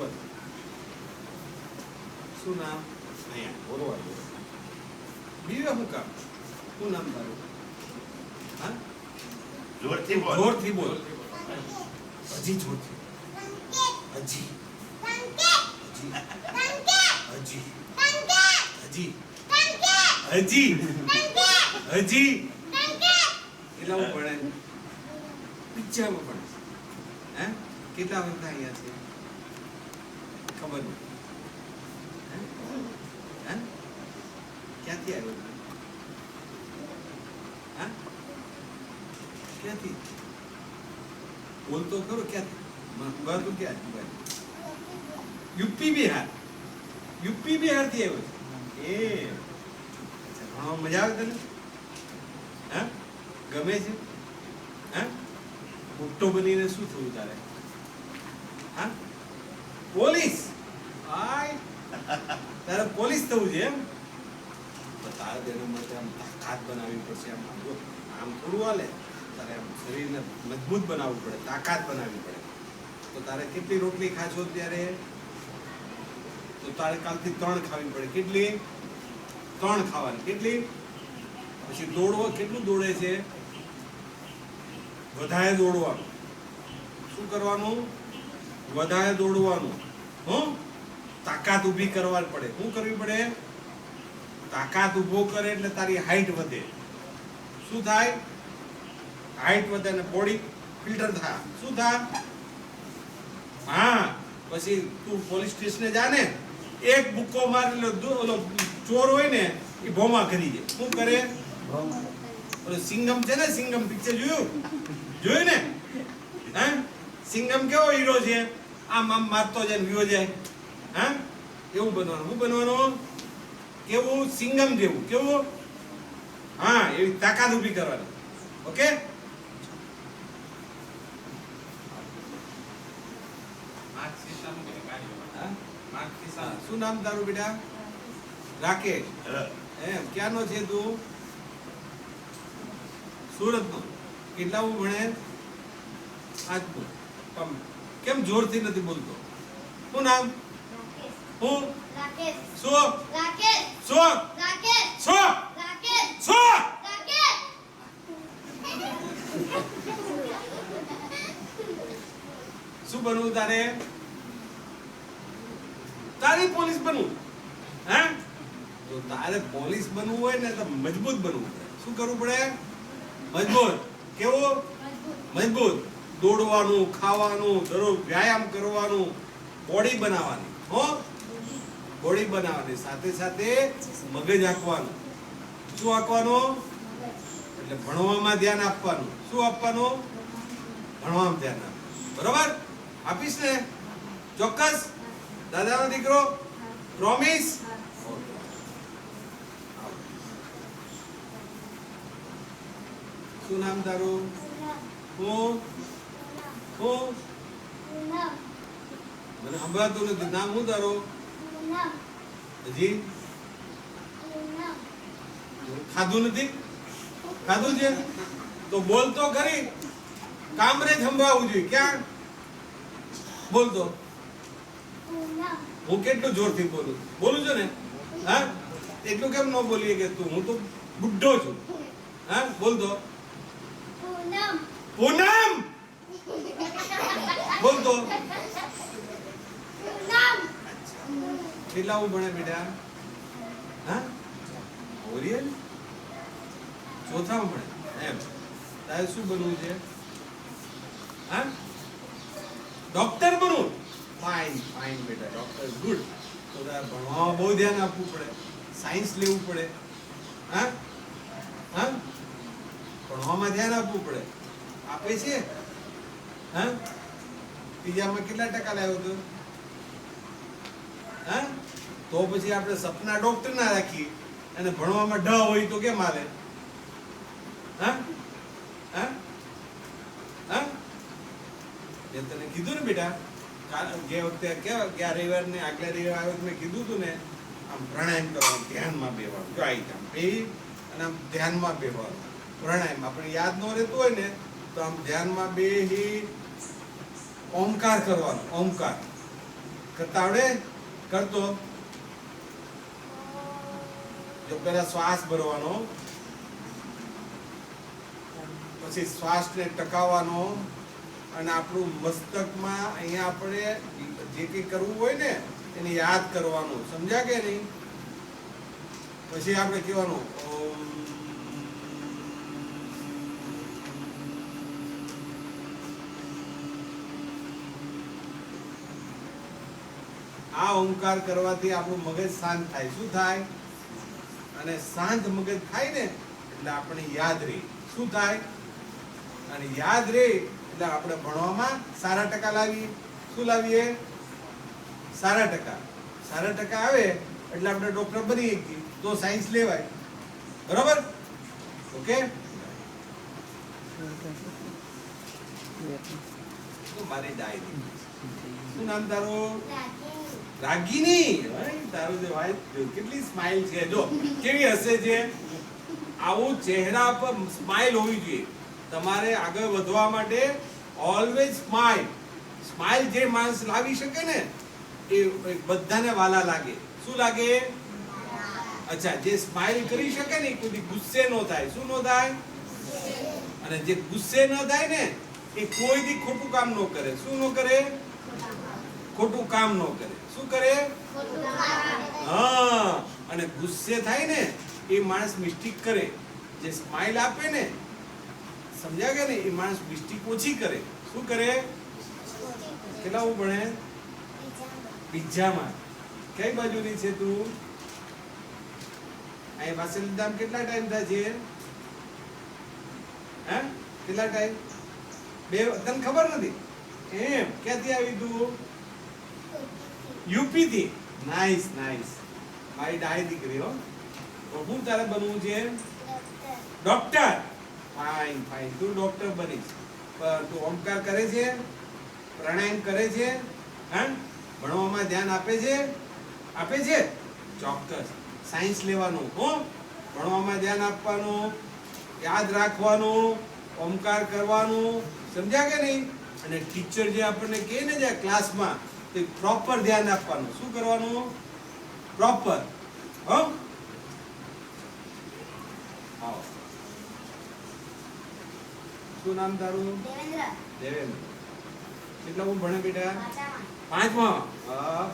ખબર શું નામ અહીંયા બોલવા બીવે શું કામ શું નામ તારું હા જોરથી બોલ. જોરથી બોલ હજી જોરથી હજી હજી હજી હજી હજી કેટલામાં ભણે પિક્ચરમાં ભણે હે કેટલા વખત અહીંયા છે ખબર નહીં હે હે ક્યાંથી આવ્યો હા ક્યાંથી બોલતો ખરો ક્યાંથી બાજુ ક્યાં યુપી બિહાર થી આવ્યો છે એ હા મજા આવે તને હા ગમે છે હા મોટો બનીને શું થયું તારે હા પોલીસ આય તારે પોલીસ થવું છે એમ તો તારે તેના માટે આમ તાકાત બનાવવી પડશે આમ આમ થોડું હાલે તારે આમ શરીરને મજબૂત બનાવવું પડે તાકાત બનાવવી પડે તો તારે કેટલી રોટલી ખાશો ત્યારે તો તારે કાલથી 3 ખાવી પડે કેટલી 3 ખાવાની કેટલી પછી દોડવો કેટલું દોડે છે વધારે દોડવાનું શું કરવાનું વધારે દોડવાનું તાકાત ઊભી કરવા પડે શું કરવી પડે તાકાત ઊભો કરે એટલે તારી હાઈટ વધે શું થાય હાઈટ વધે અને બોડી ફિલ્ટર થાય શું થાય હા પછી તું પોલીસ સ્ટેશને જા ને એક બુક્કો મારી લો ચોર હોય ને એ ભોમા કરી દે શું કરે ઓલો સિંગમ છે ને સિંગમ પિક્ચર જોયું ને હે સિંગમ કેવો હીરો છે આમ આમ મારતો જાય વિયો જાય હા એવું બનવાનું શું બનવાનું કેવું સિંગમ જેવું કેવું હા એવી તાકાત ઊભી કરવાની ઓકે શું નામ તારું બેટા રાકેશ એમ ક્યાંનો છે તું સુરતનો કેટલામું ભણે આજનું કેમ જોરથી નથી બોલતો શું નામ હું રાકેશ શું રાકેશ શું રાકેશ શું રાકેશ શું રાકેશ શું બનવું તારે તારી પોલીસ બનવું હે તો તારે પોલીસ બનવું હોય ને તો મજબૂત બનવું પડે શું કરવું પડે મજબૂત કેવું મજબૂત દોડવાનું ખાવાનું દરરોજ વ્યાયામ કરવાનું બોડી બનાવવાની હો બોડી બનાવવાની સાથે સાથે મગજ આંકવાનું શું આંકવાનું એટલે ભણવામાં ધ્યાન આપવાનું શું આપવાનું ભણવામાં ધ્યાન આપવાનું બરોબર આપીશ ને ચોક્કસ દાદાનો દીકરો પ્રોમિસ શું નામ તારું હું મને સંભળાતું નથી નામ હું તારું હજી ખાધું નથી ખાધું છે તો બોલતો ખરી કામરે જ સંભળાવવું જોઈએ ક્યાં બોલતો હું કેટલું જોરથી બોલું છું ને હા એટલું કેમ ન બોલીએ કે તું હું તો બુઢ્ઢો છું હા બોલતો પૂનમ બોલતો કેટલામું ભણે બેટા હા ઓરિયલ ચોથામાં ભણે એમ તારે શું બનવું છે હા ડોક્ટર બનવું ફાઇન ફાઇન બેટા ડોક્ટર ગુડ તો તારે ભણવામાં બહુ ધ્યાન આપવું પડે સાયન્સ લેવું પડે હા હા ભણવામાં ધ્યાન આપવું પડે આપે છે હા ત્રીજામાં કેટલા ટકા લાવ્યો હતો હા તો પછી આપણે સપના ડોક્ટર ના રાખીએ અને ભણવામાં ઢ હોય તો કેમ હાલે હા હા હા મેં તને કીધું ને બેટા જે વખતે ગયા રવિવાર ને આગલા રવિવાર આવ્યો મેં કીધું તું ને આમ પ્રાણાયામ કરવાનું ધ્યાનમાં બેવાનું જો આવી આમ બે અને આમ ધ્યાનમાં બેવાનું પ્રાણાયામ આપણે યાદ ન રહેતું હોય ને તો આમ ધ્યાનમાં બેહી ઓમકાર કરવાનો ઓમકાર કરતા આવડે? કરતો જો પહેલા શ્વાસ ભરવાનો, પછી શ્વાસને ટકાવવાનો, અને આપણું મસ્તકમાં અહીંયા આપણે જે કંઈ કરવું હોય ને એને યાદ કરવાનું. સમજ્યા કે નહીં? પછી આપણે કહેવાનું ઓમ. આ ઓમકાર કરવાથી આપણું મગજ શાંત થાય. શું થાય? અને શાંત મગજ થાય ને એટલે આપણે યાદ રહે. શું થાય? અને યાદ રહે એટલે આપણે ભણવામાં સારા ટકા લાવીએ. શું લાવીએ? સારા ટકા. સારા ટકા આવે એટલે આપણે ડોક્ટર બની શકીએ. તો સાયન્સ લેવાય. બરોબર? ઓકે. તો મારી ડાયરી. શું નામ તારું? રાગીની. તારું જે વાઈફ કેટલી સ્માઈલ છે, જો કેવી હસે છે. આવું ચહેરા પર સ્માઈલ હોવી જોઈએ. તમારે આગળ વધવા માટે ઓલવેઝ સ્માઈલ. સ્માઈલ જે માણસ લાવી શકે ને એ બધાને વાલા લાગે. શું લાગે? અચ્છા, જે સ્માઈલ કરી શકે ને કોઈ ગુસ્સે ન થાય. શું ન થાય? અને જે ગુસ્સે ન થાય ને એ કોઈ દી ખોટું કામ ન કરે. શું ન કરે? ખોટું કામ ન કરે. શું કરે? હા. અને ગુસ્સે થાય ને એ માણસ મિસ્ટેક કરે. જે સ્માઈલ આપે ને, સમજ્યા કે ને, એ માણસ મિસ્ટેક ઓછી કરે. શું કરે? કેટલા હું ભણે? બીજામાં. કઈ બાજુની છે તું? અહીં પાસે લીધામ કેટલા ટાઈમ થાય છે? હે? કેટલા ટાઈમ? બે. તને ખબર નથી એમ? ક્યાંથી આવી તું? યુપી થી. Nice nice. મારી ડાય દીકરી હો. હું તારે બનવું છે? ડોક્ટર. Fine fine. તું ડોક્ટર બનીશ. તું ઓમકાર કરે છે? પ્રાણાયામ કરે છે? હા? ભણવામાં ધ્યાન આપે છે? આપે છે? ચોક્કસ. સાયન્સ લેવાનું. હો? ભણવામાં ધ્યાન આપવાનું, યાદ રાખવાનું, ઓમકાર કરવાનું. સમજ્યા કે નહીં? અને ટીચર જે આપણને કહે ને જે ક્લાસમાં તે પ્રોપર ધ્યાન આપવાનું. શું કરવાનું? પ્રોપર. હો? આવો. શું નામ તારું? દેવેન્દ્ર. કેટલા હું ભણે બેટા? 5મા.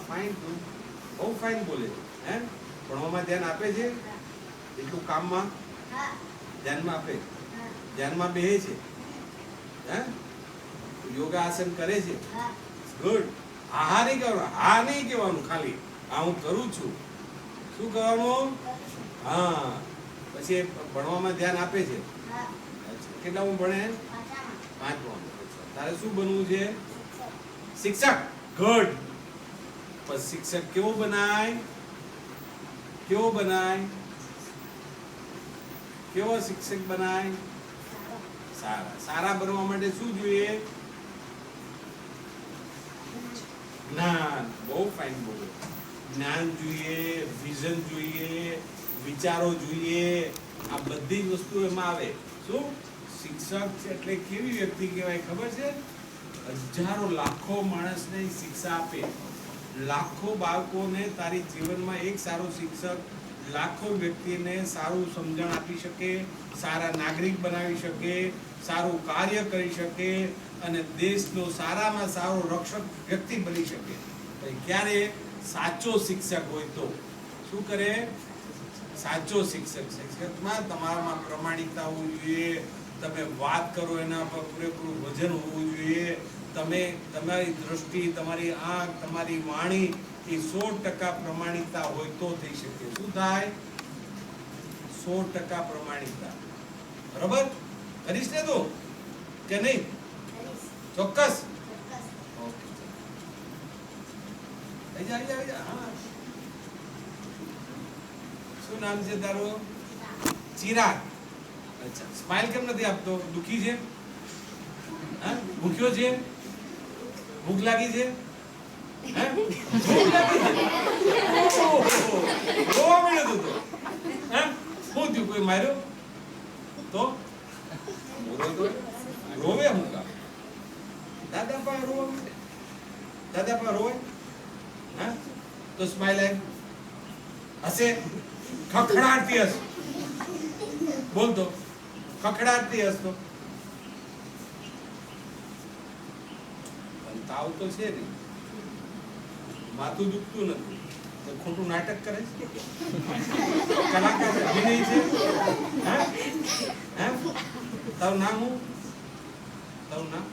ફાઇન. તું બહુ ફાઇન બોલે છે. હે? ભણવામાં ધ્યાન આપે છે? એટલું કામમાં ધ્યાનમાં આપે? ધ્યાનમાં બેહે છે? હે? યોગાસન કરે છે? ગુડ. હા નહીં કહેવાનું. હા નહીં કહેવાનું. ખાલી હા હું કરું છું. શું કરવાનું? હા. પછી ભણવામાં ધ્યાન આપે છે? કેટલા હું ભણે? 5મા. તારે શું બનવું છે? શિક્ષક. ગુડ. પણ શિક્ષક કેવો બનાય? કેવો બનાય? કેવો શિક્ષક બનાય? સારા. સારા બનવા માટે શું જોઈએ? જ્ઞાન. બહુ ફાઇન બોલો. જ્ઞાન જોઈએ, વિઝન જોઈએ, વિચારો જોઈએ. આ બધી જ વસ્તુ એમાં આવે. શું? શિક્ષક એટલે કેવી વ્યક્તિ કહેવાય ખબર છે? હજારો લાખો માણસને શિક્ષા આપે. લાખો બાળકોને તારી જીવનમાં એક સારો શિક્ષક લાખો વ્યક્તિને સારું સમજણ આપી શકે, સારા નાગરિક બનાવી શકે, સારું કાર્ય કરી શકે અને દેશનો સારામાં સારો રક્ષક વ્યક્તિ બની શકે. ક્યારે? સાચો શિક્ષક હોય તો. શું કરે? સાચો શિક્ષક. શિક્ષકમાં તમારામાં પ્રમાણિકતા હોવી જોઈએ. તમે વાત કરો એના પર પૂરેપૂરું વજન હોવું જોઈએ. તમે તમારી દ્રષ્ટિ, તમારી આંખ, તમારી વાણી એ 100% પ્રમાણિકતા હોય તો થઈ શકે. શું થાય? 100% પ્રમાણિકતા. બરોબર? કરીશ ને તું કે નહીં? ચોક્કસ. ઓકે. આવી જા. હા. શું નામ છે તારું? ચિરાગ. અચ્છા. સ્માઈલ કેમ નથી આપતો? દુખી છે? હા? ભૂખ્યો છે? ભૂખ લાગી છે? હે? ભૂખ લાગી છે? રોવા મળ્યો તું તો? હે? શું થયું? કોઈ માર્યો તો? રોવે હું કામ? દાદા પા રોવા મળે? દાદા પા રોવે? હા તો સ્માઈલ આવી હશે ખખડાટતી હશે બોલ તો ખખડાટતી હશે તો તાવ તો છે ને માથું દુખતું નથી તો ખોટું નાટક કરે છે કલાકાર અભિનય છે હે હે તારું નામ હું તારું નામ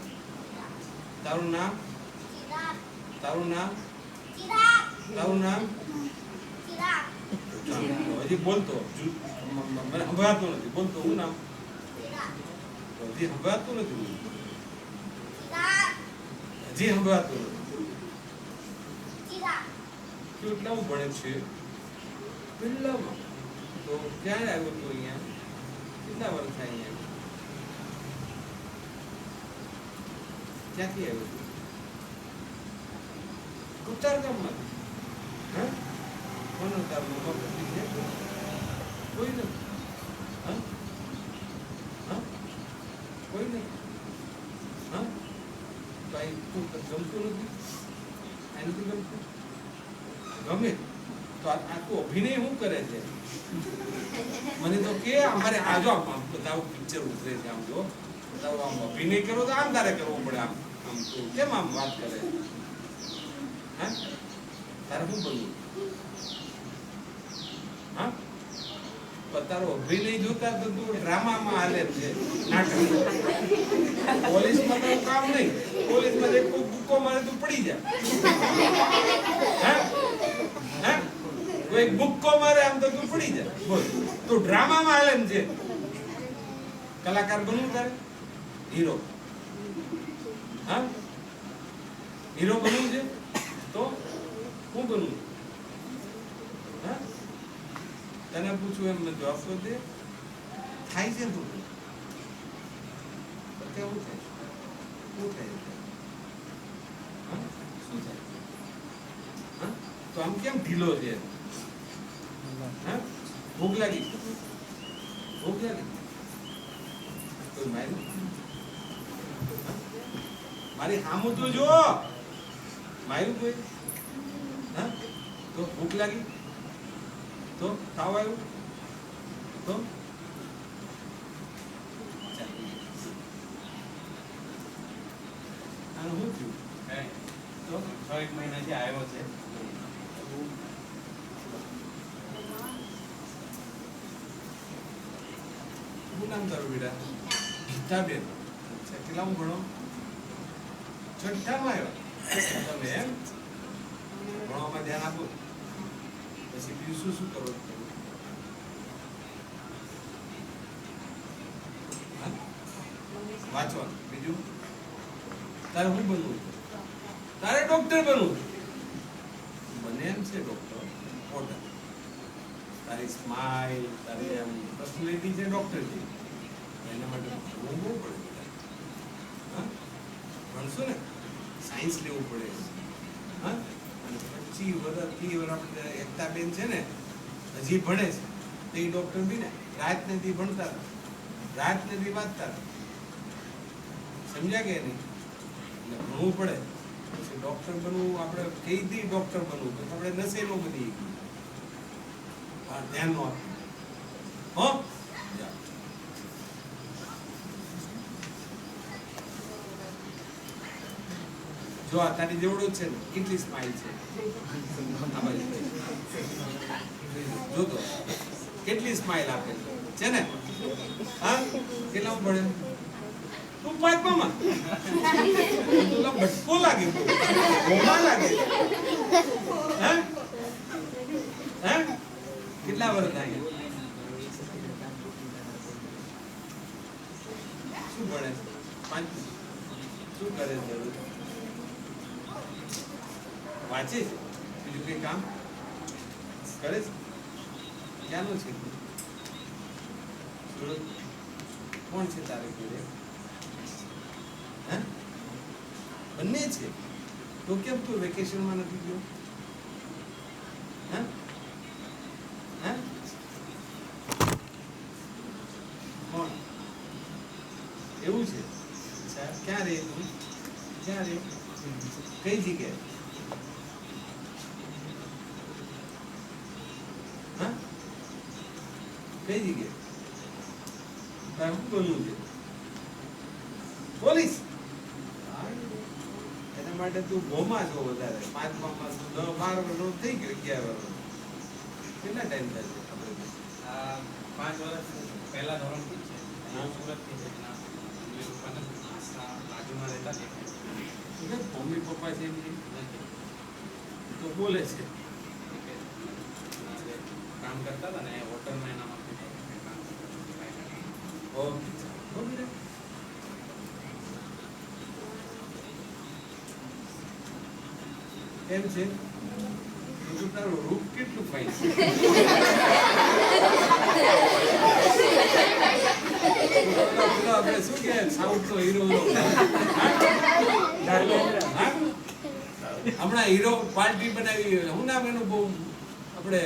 તારું નામ તારું નામ તારું નામ હજી બોલતો મને સંભળાતું નથી બોલતો હું નામ હજી સંભળાતું નથી હજી સંભળાતું નથી કેટલામાં ભણે છે પહેલામાં તો ક્યારે આવ્યો તો અહીંયા કેટલા વર્ષ થાય અહીંયા ક્યાંથી આવ્યો હતો ઉત્તર ગામમાં હા કોનો તાર મમ્મા પતિ છે કોઈ નથી હા હા કોઈ નથી હા તો અહીં તું ગમતું નથી આ નથી ગમતું ગમે તો આ તું અભિનય શું કરે છે મને તો કે અમારે આ જો બધા પિક્ચર ઉતરે છે આમ જો બધા આમ અભિનય કરો તો આમ તારે કરવો પડે આમ આમ તો કેમ આમ વાત કરે હા તારે શું બોલવું હા પણ તારો અભિનય જોતા તો તું ડ્રામામાં હાલે છે નાટક પોલીસમાં તો કામ નહીં પોલીસમાં એક ભૂકો મારે તું પડી જા હા હા કોઈ ભૂકો મારે આમ તો તું પડી જા બોલ તું ડ્રામામાં હાલે છે કલાકાર બનવું તારે હીરો હા હીરો બનવું છે તો હું બનવું હા તને પૂછું એમ મેં જવાબ તો દે થાય છે તું કેવું થાય શું થાય હા શું થાય હા તો આમ કેમ ઢીલો છે હા ભૂખ લાગી ભૂખ લાગી કોઈ મારી મારી સામું તો જો માર્યું કોઈ હા તો ભૂખ લાગી તો તાવ આવ્યો તો આનું શું થયું તો 6 મહિનાથી આવ્યો છે શું નામ તારું બેટા ગીતાબેન અચ્છા કેટલામાં ભણો છઠ્ઠામાં આવ્યા તમે એમ ભણવામાં ધ્યાન આપો પછી બીજું શું શું કરો વાંચવાનું બીજું તારે શું બનવું તારે ડોક્ટર બનવું બને એમ છે ડોક્ટર મોટા તારી સ્માઈલ તારી એમ પર્સનાલિટી છે ડોક્ટર છે એના માટે ભણવું બહુ પડે હા ભણશો ને સાયન્સ લેવું પડે હા અને 25 વર્ષ 30 વર્ષ આપણે એકતાબેન છે ને હજી ભણે છે તો એ ડોક્ટર બી ને રાત નથી ભણતા રાત નથી વાંચતા સમજ્યા કે નહીં એટલે ભણવું પડે પછી ડોક્ટર બનવું આપણે કઈ દી ડોક્ટર બનવું તો આપણે નશેલો બની હા ધ્યાન નો આપવું હો જો આ તારી જેવડો છે ને કેટલી સ્માઈલ છે આ બાજુ જો તો કેટલી સ્માઈલ આપે છે ને હા કેટલા પડે તું પાંચમાં તુલા ભટકો લાગે ગોમા લાગે હે હે કેટલા વર્ષ થાય શું ભણે પાંચ શું કરે છે વાંચે બીજું કઈ કામ કરે છે ક્યાંનું છે સુરત કોણ છે તારે ઘરે હે બંને છે તો કેમ તું વેકેશનમાં નથી ગયો હે હે કોણ એવું છે અચ્છા ક્યાં રહે તું ક્યાં રહે કઈ જગ્યાએ કઈ જગ્યાએ તારે શું બનવું છે પોલીસ એના માટે તું ભોમાં છો વધારે 5માં તું 10-12 વર્ષનો થઈ ગયો 11 વર્ષ કેટલા ટાઈમ થાય છે આપણે આ 5 વર્ષ પહેલા ધોરણથી જ છે અહીંયા સુરતથી છે એના મમ્મી પપ્પાને બાજુમાં રહેતા છે મમ્મી પપ્પા છે એમની નથી. તો બોલે છે કામ કરતા હતા ને હોટલમાં એનામાં કામ કરતા. ઓકે કેમ છે તું તારું રૂપ કેટલું ફાઇન છે આપણે શું કે સાઉથ નો હીરો હમણાં હીરો પાર્ટી બનાવી શું નામ એનું બહુ આપણે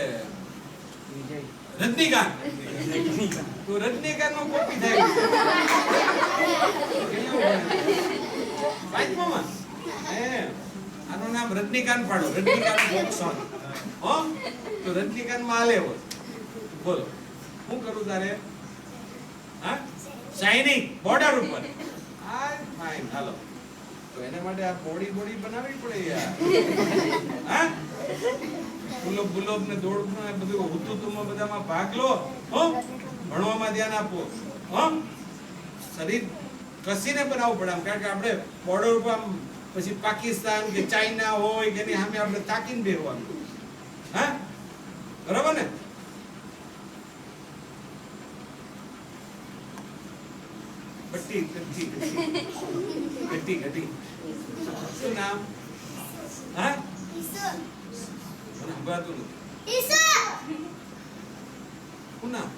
રજનીકાંત તો રજનીકાંત નો કોપી થાય પાંચમામાં આનું નામ રજનીકાંત પાડો રજનીકાંત બોક્સોન હો તો રજનીકાંત માં આલે હોય બોલો શું કરું તારે હા શાઇનિંગ બોર્ડર ઉપર આ ફાઇન હાલો તો એના માટે આ બોડી બનાવવી પડે યાર હા ગુલોબ ને દોડમાં બધું હુતુતુમાં બધામાં ભાગ લો હો ભણવામાં ધ્યાન આપો હો શરીર કસીને બનાવવું પડે આમ કારણ કે આપણે બોર્ડર ઉપર આમ પછી પાકિસ્તાન કે ચાઇના હોય કે એની સામે આપણે તાકીને બેહવાનું હા બરાબર ને ઘટી શું નામ હા મને સંભળાતું નથી શું નામ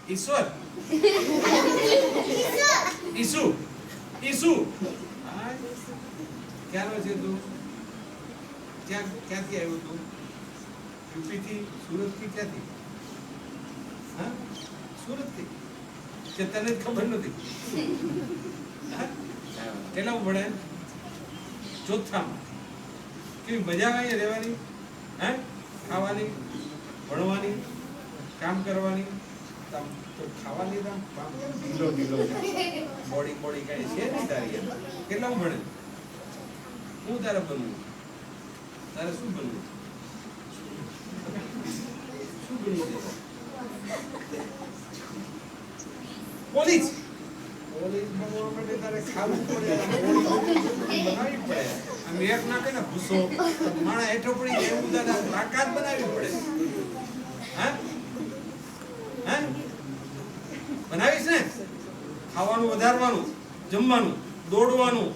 ઈશ્વર ઈસુ ક્યાંનો છે તું ક્યાંથી આવ્યો તું યુપી થી સુરત થી ક્યાંથી હા સુરત થી કે તને ખબર નથી કેટલા ભણે ચોથામાં કેવી મજા આવે રહેવાની હે ખાવાની ભણવાની કામ કરવાની તો ખાવાની ઢીલો બોડી કઈ છે નહીં તારી કેટલા ભણે હું તારે બનવું તારે શું બનવું પોલીસ બનવા માટે તારે ખાવું પડે બનાવવી પડે આમ એક નાખે ને ભૂસો માણા હેઠો પડી જાય એવું તારે તાકાત બનાવવી પડે હા હા બનાવીશ ને ખાવાનું વધારવાનું જમવાનું દોડવાનું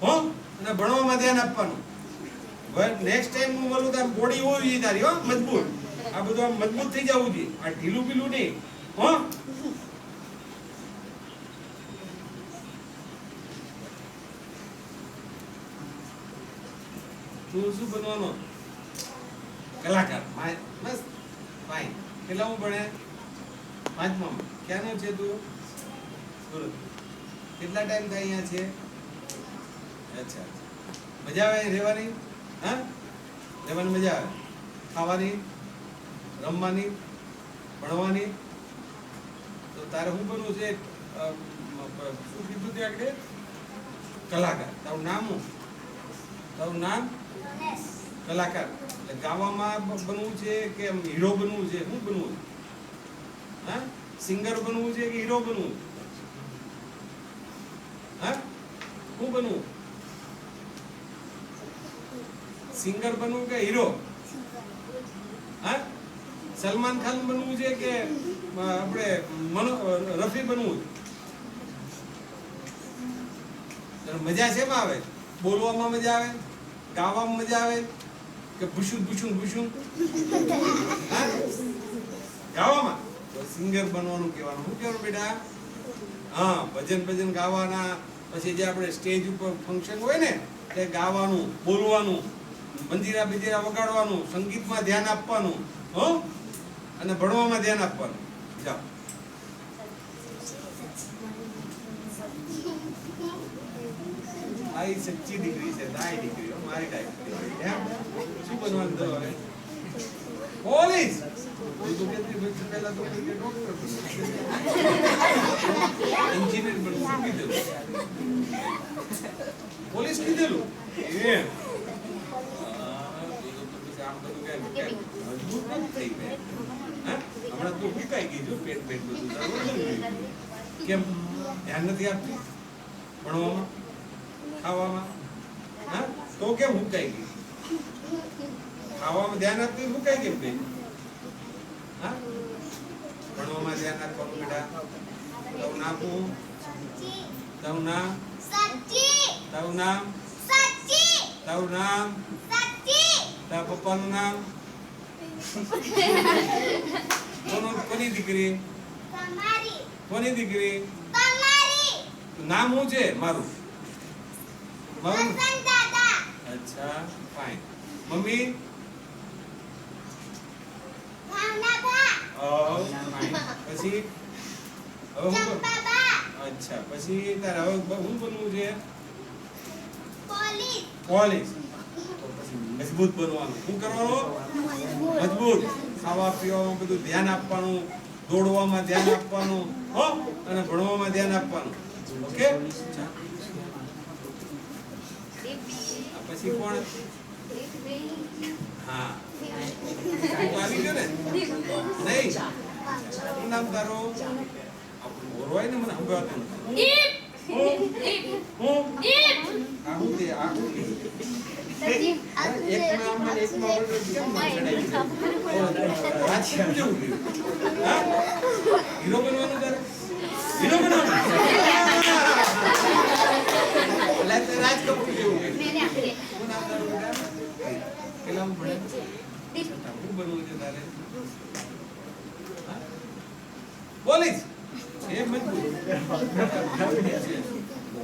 હો અને ભણવામાં ધ્યાન આપવાનું નેક્સ્ટ ટાઈમ હું બોલું તો બોડી હોવી જોઈએ તારી હો મજબૂત આ બધું આમ મજબૂત થઈ જવું જોઈએ આ ઢીલું પીલું નહીં હો તું શું બનવાનો કલાકાર મસ્ત ફાઇન કેટલા હું ભણે 5માં ક્યાંનો છે તું સુરત કેટલા ટાઈમ થાય અહીંયા છે અચ્છા મજા આવે રહેવાની હા રહેવાની મજા આવે ખાવાની રમવાની ભણવાની તો તારે શું બનવું છે શું કીધું તે આગળ કલાકાર તારું નામ તારું નામ કલાકાર એટલે ગાવામાં બનવું છે કે હીરો બનવું છે શું બનવું હા સિંગર બનવું છે કે હીરો બનવું હા શું બનવું સિંગર બનવું કે હીરો હા સલમાન ખાન બનવું છે કે આપણે રફી બનવું મજા શેમાં આવે બોલવામાં મજા આવે ગાવામાં મજા આવે કે ભૂષું હા ગાવામાં તો સિંગર બનવાનું કહેવાનું શું કહેવાનું બેટા હા ભજન ગાવાના પછી જે આપણે સ્ટેજ ઉપર ફંક્શન હોય ને તે ગાવાનું બોલવાનું મંજીરા વગાડવાનું સંગીતમાં ધ્યાન આપવાનું હો અને ભણવામાં ધ્યાન આપવાનું જાઓ આ સચ્ચી દીકરી છે દાઈ દીકરી મારી ટાઈપ શું બનવાનું તો હવે પોલીસ હું તો કહેતી ભાઈ પહેલા તો કોઈ કે ડોક્ટર બનો એન્જિનિયર બનો શું કીધેલું પોલીસ કીધેલું એ આમ બધું કે મજબૂત નથી થઈ ગઈ હા હમણાં તો ફૂંકાઈ ગઈ જો પેટ બધું કેમ ધ્યાન નથી આપતી ભણવામાં ખાવામાં હા તો કેમ ફૂંકાઈ ગઈ ખાવામાં ધ્યાન આપતી ફૂંકાઈ કેમ ગઈ હા ભણવામાં ધ્યાન આપવાનું બેટા તારું નામ શું તારું નામ તારું નામ તારું નામ તારા પપ્પાનું નામ કોની દીકરી કોની દીકરી નામ શું છે મારું મારું અચ્છા ફાઇન મમ્મી ફાઇન પછી હવે હું અચ્છા પછી તારે હવે શું બનવું છે પોલીસ મજબૂત બનવાનું શું કરવાનું મજબૂત ખાવા પીવામાં બધું ધ્યાન આપવાનું દોડવામાં ધ્યાન આપવાનું હો અને ભણવામાં ધ્યાન આપવાનું ઓકે પછી કોણ હા આવી ગયો ને નહીં શું નામ તારું ઓરવાય ને મને સંભળાતું નથી હું આ હું તે આ હું એક નામ અને એક માં કેમ ચડાઈ રાજ્ય કેવું હા હીરો બનવાનું તારે હીરો બનવાનું એટલે રાજ કપૂર જેવું શું નામ તારું બેટા પેલા હું ભણે હું બનવું છે તારે પોલીસ એ મજબૂત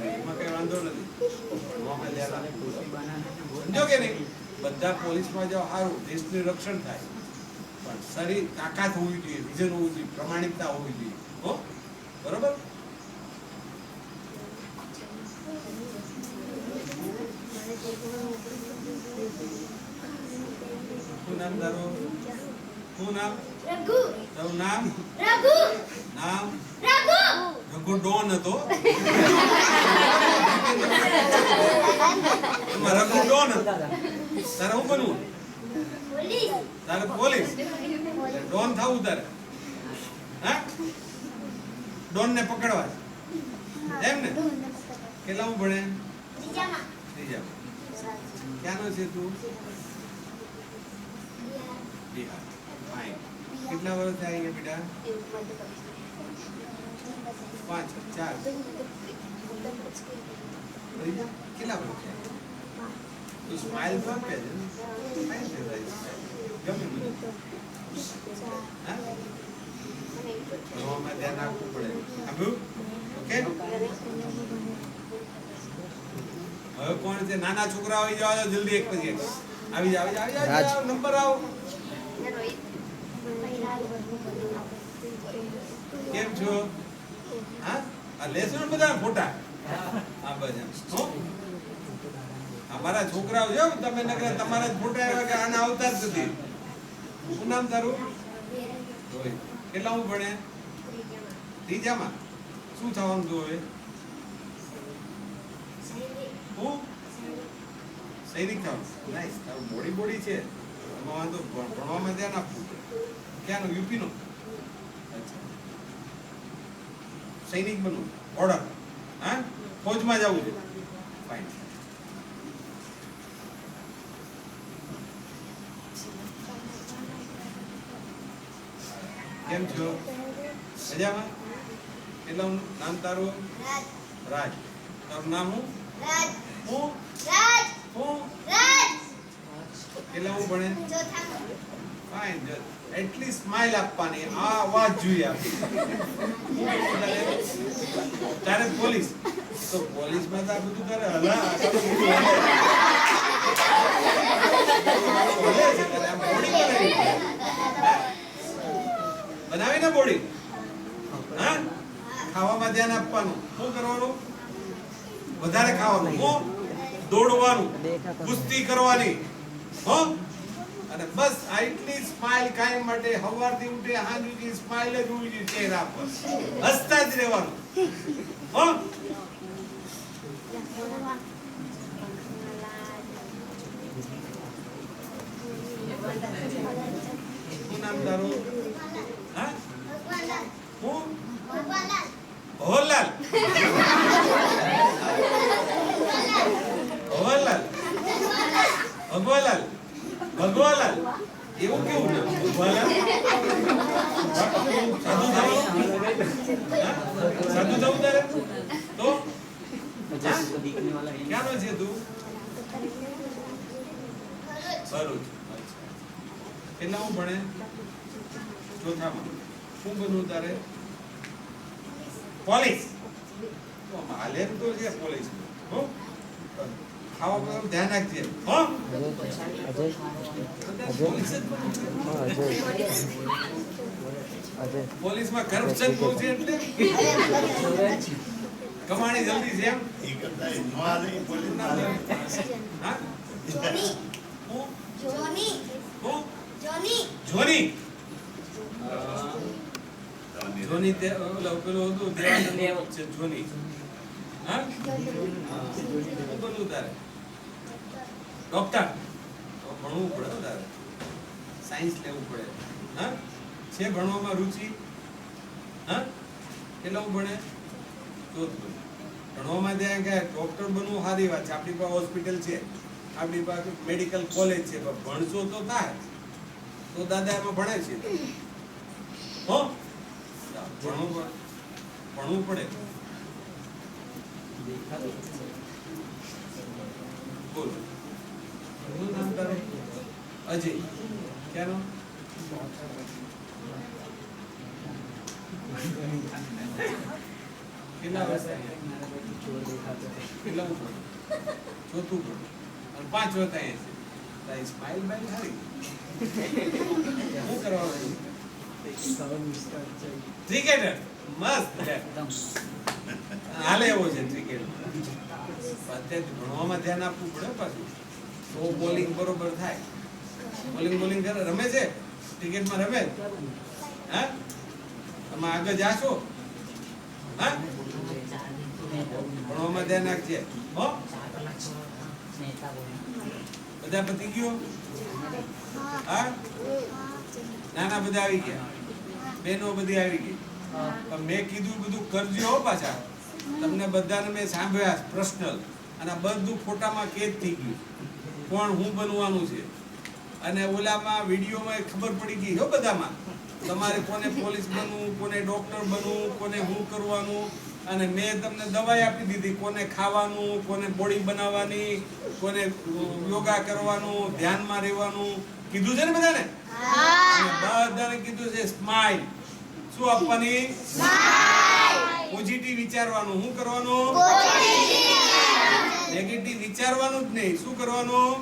એમાં કઈ વાંધો નથી સમજો કે નહીં બધા પોલીસમાં જાઓ સારું દેશનું રક્ષણ થાય પણ શરીર તાકાત હોવી જોઈએ વિઝન હોવું જોઈએ પ્રમાણિકતા હોવી જોઈએ હો બરોબર શું નામ તારું શું નામ તારું નામ નામ રઘુ ડોન હતો રઘુ ડોન તારે હું બનવું તારે પોલીસ ડોન થવું તારે હા ડોન ને પકડવા એમ ને કેટલા હું ભણે ત્રીજામાં ક્યાંનો છે તું બિહાર ફાઇન કેટલા વર્ષ થાય છે બેટા 5 4 કેટલા વર્ષ છે તો સ્માઈલ તો આપે છે ફાઇન છે ગમે મને હા ભણવામાં ધ્યાન આપવું પડે ઓકે હવે કોણ છે નાના છોકરા આવી જાવ જલ્દી એક પછી એક આવી જાવ નંબર આવો કેમ છો હા આ લેસો ને બધા ફોટા આ બધા હો અમારા છોકરાઓ જો તમે નકરા તમારા જ ફોટા આવ્યા કે આના આવતા જ નથી શું નામ તારું કેટલા હું ભણે ત્રીજામાં શું થવાનું તું હવે હું સૈનિક થવાનું નાઈસ તારું બોડી છે એમાં વાંધો ભણવામાં ધ્યાન આપવું ક્યાંનો યુપી નો અચ્છા સૈનિક બનવું ઓર્ડર હા ફોજમાં જવું છે ફાઇન કેમ છો મજામાં કેટલા નામ તારું રાજ તારું નામ હું કેટલા હું ભણે ફાઇન એટલી સ્માઈલ આપવાની આ અવાજ જોઈએ આપણી તારે પોલીસ તો પોલીસમાં તો આ બધું તારે બનાવી ને બોડી હા ખાવામાં ધ્યાન આપવાનું શું કરવાનું વધારે ખાવાનું દોડવાનું કુસ્તી કરવાની હો અને બસ આટલી સ્માઈલ કાયમ માટે સવારથી ઉઠે સાંજ સુધી સ્માઈલ જ હોવી જોઈએ ચહેરા પર, હસતા જ રહેવાનું. હો શું નામ તારું? હા હું ભવરલાલ. ભવરલાલ, ભગવાલાલ, ભગવાલાલ એવું કેવું નામ? ભગવાલાલ સાધુ થવું તારે તો ક્યાંનો છે તું? ભરૂચ. કેટલા હું ભણે? ચોથામાં. શું બનવું તારે? પોલીસ. તો હાલે તો છે પોલીસ. હો ખાવા પર ધ્યાન રાખજે. હો પોલીસ જ બનવું છે. પોલીસમાં કરપ્શન બહુ છે એટલે કમાણી જલ્દી છે એમ. એ કરતા એ નવા નહીં પોલીસ ના આવે. હા જોની હું જોની હું જોની જોની તમને જોની તે ઓલો પેલો હતું દેવાનંદ છે જોની. હા શું બનવું તારે? ડોક્ટર. તો ભણવું પડે હો તારે, સાયન્સ લેવું પડે. હા છે ભણવામાં રુચિ? હા કેટલું ભણે? ચોથું. ભણવામાં ત્યાં કે ડોક્ટર બનવું સારી વાત છે, આપણી પાસે હોસ્પિટલ છે, આપણી પાસે મેડિકલ કોલેજ છે, પણ ભણશો તો થાય તો દાદા એમાં ભણે છે. હો ભણવું પડે. બોલ શું નામ તારું? અજય. ક્યાંનો? કેટલા વર્ષ? કેટલા ઉપર? ચોથું ભણ અને 5 વર્ષ અહીંયા છે. તારી સ્માઈલ બાઈલ સારી. શું કરવાનું? ક્રિકેટર. મસ્ત હાલે એવો છે ક્રિકેટ. અત્યારે ભણવામાં ધ્યાન આપવું પડે પાછું, તો બોલિંગ બરોબર થાય. બોલિંગ કરે, રમે છે ક્રિકેટમાં? રમે? હા તમે આગળ જાશો? હા ભણવામાં ધ્યાન રાખજે. હો બધા પતી ગયો? હા નાના બધા આવી ગયા, બહેનો બધી આવી ગઈ. પણ મેં કીધું બધું કરજો હો. પાછા તમને બધાને મેં સાંભળ્યા પર્સનલ, અને બધું ફોટામાં કેદ થઈ ગયું કોણ હું બનવાનું છે. અને ઓલામાં વિડીયોમાં ખબર પડી ગઈ હો બધામાં, તમારે કોને પોલીસ બનવું, કોને ડોક્ટર બનવું, કોને હું કરવાનું. અને મેં તમને દવાઈ આપી દીધી, કોને ખાવાનું, કોને બોડી બનાવવાની, કોને યોગા કરવાનું, ધ્યાનમાં રહેવાનું કીધું છે ને બધાને. અને બધાને કીધું છે સ્માઈલ. શું આપવાની? પોઝિટિવ વિચારવાનું. શું કરવાનું? નેગેટિવ વિચારવાનું જ નહીં. શું કરવાનું?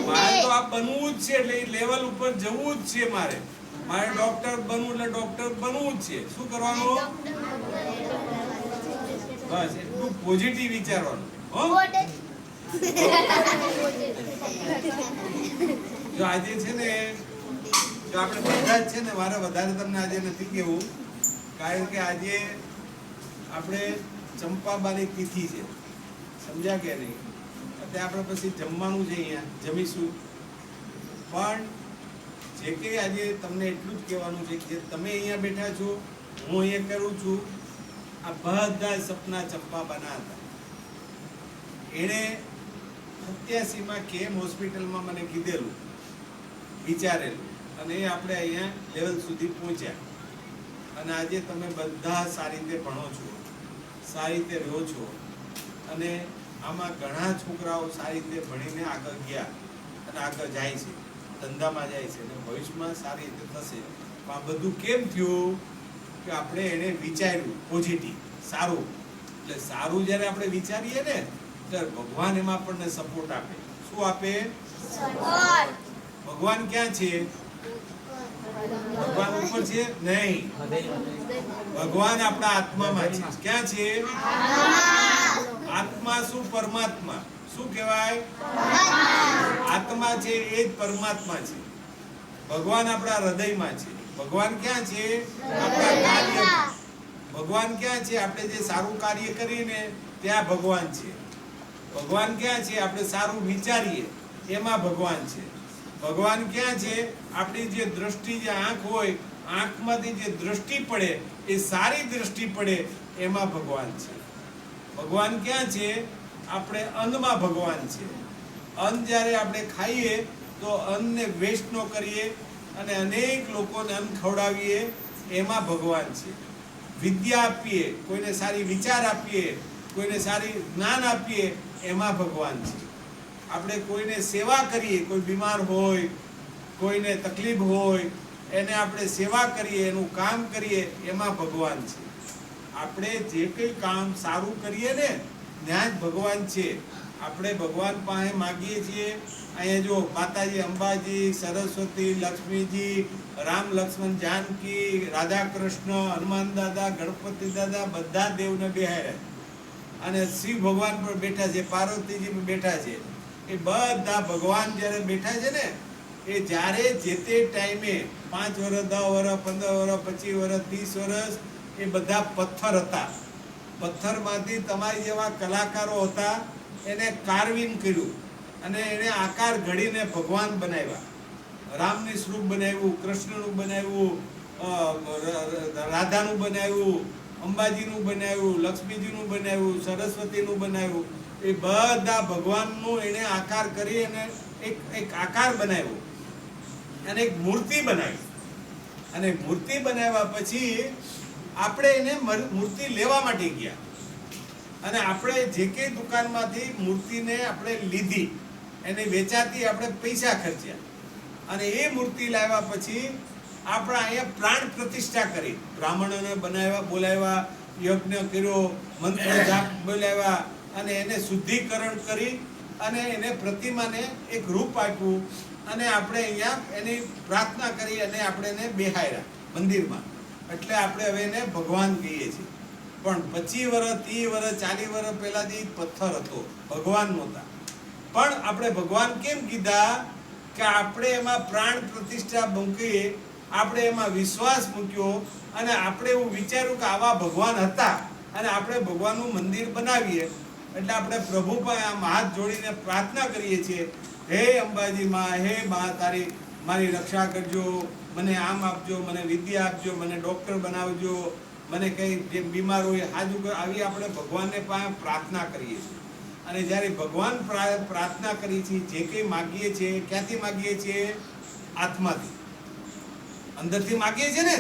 મારે તો આ બનવું જ છે, એટલે એ લેવલ ઉપર જવું જ છે. મારે ડોક્ટર બનવું એટલે ડોક્ટર બનવું જ છે. શું કરવાનું? બસ એટલું પોઝિટિવ વિચારવાનું. હો જો આજે છે ને, જો આપણે બધા જ છે ને, મારે વધારે તમને આજે નથી કહેવું, કારણ કે આજે આપણે ચંપાબાની તિથિ છે. સમજ્યા કે નહીં? અત્યારે આપણે પછી જમવાનું છે, અહીંયા જમીશું. પણ જે કંઈ આજે તમને એટલું જ કહેવાનું છે કે જે તમે અહીંયા બેઠા છો, હું અહીંયા કરું છું, આ બધા સપના ચંપાબાના હતા. એણે 87માં કેમ હોસ્પિટલમાં મને કીધેલું, વિચારેલું, અને એ આપણે અહીંયા લેવલ સુધી પહોંચ્યા. અને આજે તમે બધા સારી રીતે ભણો છો, સારી રીતે રહો છો, અને આમાં ઘણા છોકરાઓ સારી રીતે ભણીને આગળ ગયા અને આગળ જાય છે, ધંધામાં જાય છે, અને ભવિષ્યમાં સારી રીતે થશે. પણ આ બધું કેમ થયું? કે આપણે એને વિચાર્યું પોઝિટિવ, સારું. એટલે સારું જ્યારે આપણે વિચારીએ ને, ત્યારે ભગવાન એમાં આપણને સપોર્ટ આપે. શું આપે? ભગવાન ક્યાં છે? ભગવાન ઉપર છે? નહીં, ભગવાન આપણા આત્મામાં છે. ક્યાં છે? આત્મા શું? પરમાત્મા. શું કહેવાય? આત્મા છે એ જ પરમાત્મા છે. ભગવાન આપણા હૃદયમાં છે. ભગવાન ક્યાં છે? આપણા કાર્યમાં. ભગવાન ક્યાં છે? આપણે જે સારું કાર્ય કરીને ત્યાં ભગવાન છે. ભગવાન ક્યાં છે? આપણે સારું વિચારીએ એમાં ભગવાન છે. ભગવાન ક્યાં છે? આપણી જે દ્રષ્ટિ, જે આંખ હોય, આંખમાંથી જે દ્રષ્ટિ પડે એ સારી દ્રષ્ટિ પડે એમાં ભગવાન છે. ભગવાન ક્યાં છે? આપણે અન્નમાં ભગવાન છે. અન્ન જ્યારે આપણે ખાઈએ તો અન્નને વેસ્ટ ન કરીએ અને અનેક લોકોને અન્ન ખવડાવીએ એમાં ભગવાન છે. વિદ્યા આપીએ, કોઈને સારી વિચાર આપીએ, કોઈને સારી જ્ઞાન આપીએ એમાં ભગવાન છે. આપણે કોઈને સેવા કરીએ, કોઈ બીમાર હોય, કોઈને તકલીફ હોય, એને આપણે સેવા કરીએ, એનું કામ કરીએ એમાં ભગવાન છે. આપણે જે કંઈ કામ સારું કરીએ ને ત્યાં જ ભગવાન છે. આપણે ભગવાન પાસે માગીએ છીએ. અહીંયા જો માતાજી અંબાજી, સરસ્વતી, લક્ષ્મીજી, રામ લક્ષ્મણ જાનકી, રાધા કૃષ્ણ, હનુમાન દાદા, ગણપતિ દાદા બધા દેવને બેહાડ્યા અને શિવ ભગવાન પણ બેઠા છે, પાર્વતીજી પણ બેઠા છે. એ બધા ભગવાન જ્યારે બેઠા છે ને એ જ્યારે જે તે ટાઈમે 5 વર્ષ, 10 વર્ષ, 15 વર્ષ, 25 વર્ષ, 30 વર્ષ એ બધા પથ્થર હતા. પથ્થરમાંથી તમારી જેવા કલાકારો હતા, એને કાર્વિંગ કર્યું અને એને આકાર ઘડીને ભગવાન બનાવ્યા. રામની સ્વરૂપ બનાવ્યું, કૃષ્ણનું બનાવ્યું, રાધાનું બનાવ્યું, અંબાજીનું બનાવ્યું, લક્ષ્મીજીનું બનાવ્યું, સરસ્વતીનું બનાવ્યું. એ બધા ભગવાનનું એને આકાર કરી અને એક આકાર બનાવ્યો અને એક મૂર્તિ બનાવી. અને મૂર્તિ બનાવ્યા પછી આપણે એને મૂર્તિ લેવા માટે ગયા અને આપણે જે કંઈ દુકાનમાંથી મૂર્તિને આપણે લીધી, એને વેચાતી આપણે પૈસા ખર્ચ્યા અને એ મૂર્તિ લાવ્યા પછી આપણા અહીંયા પ્રાણ પ્રતિષ્ઠા કરી. બ્રાહ્મણોને બનાવ્યા, બોલાવ્યા, યજ્ઞ કર્યો, મંત્ર જાપ બોલાવ્યા અને એને શુદ્ધિકરણ કરી અને એને પ્રતિમાને એક રૂપ આપ્યું અને આપણે અહીંયા એની પ્રાર્થના કરી અને આપણે એને બેહાડ્યા મંદિરમાં. એટલે આપણે હવે એને ભગવાન કહીએ છીએ. પણ 25 વર્ષ, 30 વર્ષ, 40 વર્ષ પહેલાથી પથ્થર હતો, ભગવાન નહોતા. પણ આપણે ભગવાન કેમ કીધા? કે આપણે એમાં પ્રાણ પ્રતિષ્ઠા મૂકીએ, આપણે એમાં વિશ્વાસ મૂક્યો અને આપણે એવું વિચાર્યું કે આવા ભગવાન હતા અને આપણે ભગવાનનું મંદિર બનાવીએ. એટલે આપણે પ્રભુ પાસે આમ હાથ જોડીને પ્રાર્થના કરીએ છીએ, હે અંબાજી માં, હે માં, તારી મારી રક્ષા કરજો, મને આમ આપજો, મને વિદ્યા આપજો, મને ડૉક્ટર બનાવજો, મને કંઈ જે બીમાર હોય હાજુ કર. આવી આપણે ભગવાનને પાસે પ્રાર્થના કરીએ છીએ. અને જ્યારે ભગવાન પ્રાર્થના કરીએ છીએ, જે કંઈ માગીએ છીએ, ક્યાંથી માગીએ છીએ? આત્માથી, અંદરથી માગીએ છીએ ને.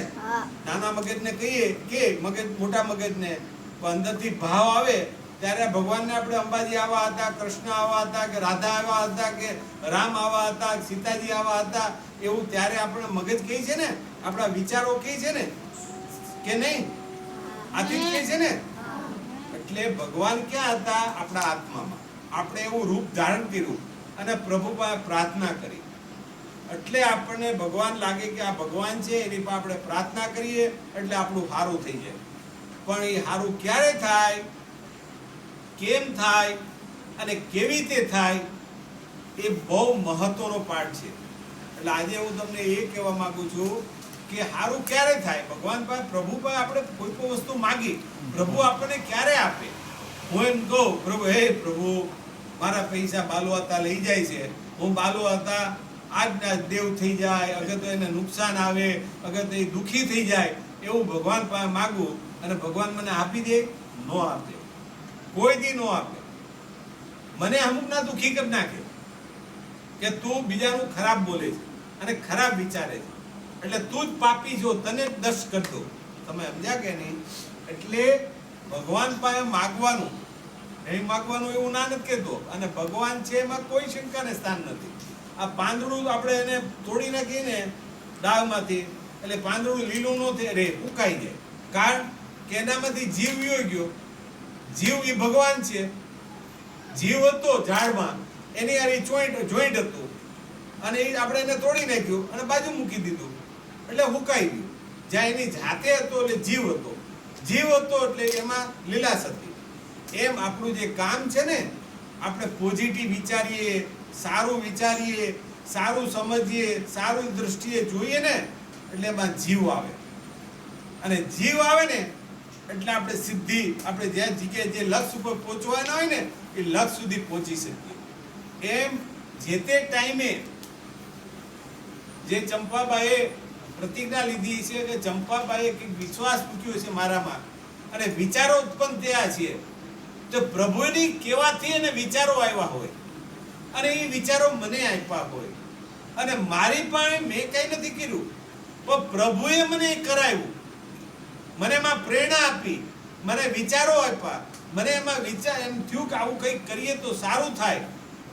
નાના મગજને કહીએ કે મગજ, મોટા મગજને, પણ અંદરથી ભાવ આવે ત્યારે ભગવાનને આપણે અંબાજી આવા હતા, કૃષ્ણ આવા હતા, કે રાધા આવા હતા, કે રામ આવા હતા, સીતાજી આવા હતા, એવું ત્યારે આપણે મગજ કહે છે ને, આપણા વિચારો કહે છે ને, કે નહીં? આથી જ કહે છે ને. એટલે ભગવાન ક્યાં હતા? આપણા આત્મામાં. આપણે એવું રૂપ ધારણ કર્યું અને પ્રભુ પાસે પ્રાર્થના કરી. એટલે આપણને ભગવાન લાગે કે આ ભગવાન છે, એની પાસે આપણે પ્રાર્થના કરીએ એટલે આપણું સારું થઈ જાય. પણ એ સારું ક્યારે થાય, કેમ થાય અને કેવી રીતે થાય એ બહુ મહત્વનો પાઠ છે. એટલે આજે હું તમને એ કહેવા માંગુ છું કે સારું ક્યારે થાય? ભગવાન પાસે, પ્રભુ પાસે આપણે કોઈ પણ વસ્તુ માગી, પ્રભુ આપણને ક્યારે આપે? હું એમ કહું, પ્રભુ, હે પ્રભુ, મારા પૈસા બાલુ હતા લઈ જાય છે, હું બાલુ હતા આજના દેવ થઈ જાય, અગર તો એને નુકસાન આવે, અગર તો એ દુઃખી થઈ જાય, એવું ભગવાન પાસે માગું અને ભગવાન મને આપી દે? ન આપે, કોઈ દી ન આપે. મને અમુકના દુઃખી કરી નાખે કે તું બીજાનું ખરાબ બોલે છે અને ખરાબ વિચારે છે, એટલે તું જ પાપી છો, તને જ દર્શ કરતો. તમે સમજ્યા કે નહીં? એટલે ભગવાન પાસે માગવાનું, નહીં માગવાનું એવું ના નથી કહેતો. અને ભગવાન છે એમાં કોઈ શંકાને સ્થાન નથી. આ પાંદડું આપણે એને તોડી નાખીએ ને ડાળમાંથી, એટલે પાંદડું લીલું ન થાય રે, ઉકાઈ જાય. કારણ કે એનામાંથી જીવ વયો ગયો. જીવ એ ભગવાન છે. જીવ હતો ઝાડમાં, એની યાર જોઈન્ટ હતું અને એ આપણે એને તોડી નાખ્યું અને બાજુ મૂકી દીધું એટલે હુકાઈ ગયું. જ્યાં એની જાતે હતો એટલે જીવ હતો, જીવ હતો એટલે એમાં લીલાશ હતી. એમ આપણું જે કામ છે ને, આપણે પોઝિટિવ વિચારીએ, સારું વિચારીએ, સારું સમજીએ, સારું દૃષ્ટિએ જોઈએ ને એટલે એમાં જીવ આવે. અને જીવ આવે ને એટલે આપણે સિદ્ધિ, આપણે જે જગ્યાએ જે લક્ષ્ય ઉપર પહોંચવાના હોય ને એ લક્ષ્ય સુધી પહોંચી શકીએ. એમ જે તે ટાઈમે જે ચંપાબાઈએ પ્રતિજ્ઞા લીધી છે કે ચંપાબાઈએ કંઈક વિશ્વાસ મૂક્યો છે મારામાં અને વિચારો ઉત્પન્ન થયા છે, તો પ્રભુની કહેવાથી એને વિચારો આવ્યા હોય અને એ વિચારો મને આપ્યા હોય અને મારી પાસે મેં કંઈ નથી કર્યું, પણ પ્રભુએ મને એ કરાવ્યું, મને એમાં પ્રેરણા આપી, મને વિચારો આપ્યા, મને એમાં વિચાર એમ થયું કે આવું કંઈક કરીએ તો સારું થાય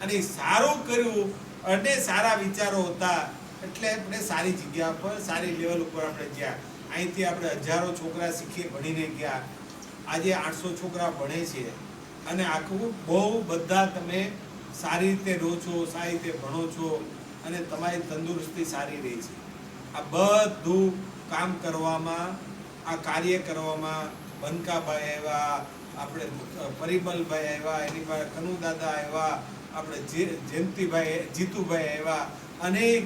અને એ સારું કર્યું અને સારા વિચારો હતા એટલે આપણે સારી જગ્યા પર, સારી લેવલ ઉપર આપણે ગયા. અહીંથી આપણે હજારો છોકરા શીખીએ, ભણીને ગયા. આજે 800 છોકરા ભણે છે અને આખું બહુ બધા તમે સારી રીતે રહો છો, સારી રીતે ભણો છો અને તમારી તંદુરસ્તી સારી રહે છે. આ બધું કામ કરવામાં, આ કાર્ય કરવામાં બનકાભાઈ આવ્યા, આપણે પરિમલભાઈ આવ્યા, એની પાસે કનુદાદા આવ્યા, આપણે જયંતિભાઈ, જીતુભાઈ આવ્યા, અનેક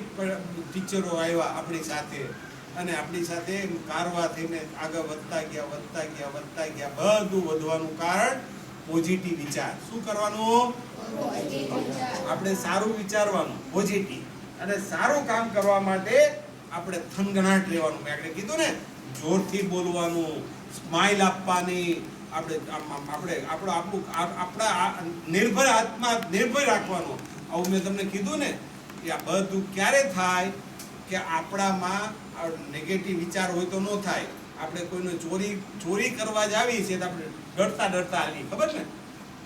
ટીચરો આવ્યા આપણી સાથે અને આપણી સાથે કારવા થઈને આગળ વધતા ગયા. બધું વધવાનું કારણ પોઝિટિવ વિચાર. શું કરવાનું? આપણે સારું વિચારવાનું, પોઝિટિવ. અને સારું કામ કરવા માટે આપણે થનગનાટ રહેવાનું. મેં આગળ કીધું ને, જોરથી બોલવાનું, સ્માઇલ આપવાની, આપણા નિર્ભર આત્મા નિર્ભય રાખવાનો. આવું મેં તમને કીધું ને કે આ બધું ક્યારે થાય કે આપણામાં નેગેટિવ વિચાર હોય તો ન થાય. આપણે કોઈનો ચોરી કરવા જ આવી છે તો આપણે ડરતા હાલી, ખબર ને?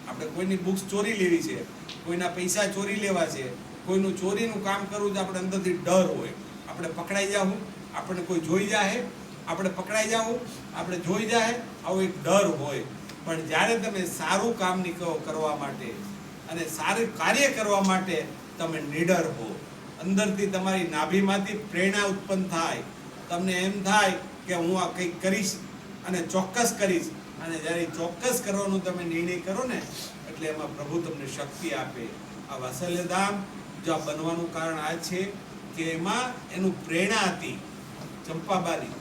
આપણે કોઈની બુક્સ ચોરી લેવી છે, કોઈના પૈસા ચોરી લેવા છે, કોઈનું ચોરીનું કામ કરવું છે, આપણે અંદરથી ડર હોય. આપણે પકડાઈ જાવું, આપણને કોઈ જોઈ જાય, આપણે પકડાઈ જાવું, આપણે જોઈ જાય, આવો એક ડર હોય. પણ જ્યારે તમે સારું કામ કરવા માટે અને સારું કાર્ય કરવા માટે તમે નિડર હો, અંદરથી તમારી નાભીમાંથી પ્રેરણા ઉત્પન્ન થાય, તમને એમ થાય કે હું આ કંઈક કરીશ અને ચોક્કસ કરીશ. અને જ્યારે ચોક્કસ કરવાનો તમે નિર્ણય કરો ને એટલે એમાં પ્રભુ તમને શક્તિ આપે. આ વાત્સલ્યધામ જો આ બનવાનું કારણ આ છે કે એમાં એનું પ્રેરણા હતી ચંપાબાની,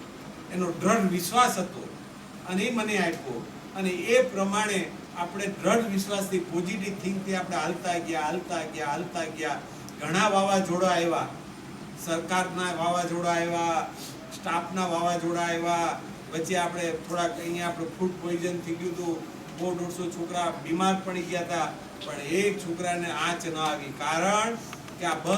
એનો દ્રઢ વિશ્વાસ હતો અને એ મને આપ્યો અને એ પ્રમાણે આપણે દ્રઢ વિશ્વાસથી, પોઝિટિવ થિંકથી આપણે હાલતા ગયા. ઘણા વાવાઝોડા આવ્યા, સરકારના વાવાઝોડા આવ્યા, સ્ટાફના વાવાઝોડા આવ્યા, વચ્ચે આપણે થોડાક અહીંયા આપણે ફૂડ પોઈઝન થઈ ગયું હતું, 150 છોકરા બીમાર પડી ગયા હતા, પણ એક છોકરાને આંચ ન આવી. કારણ કે આ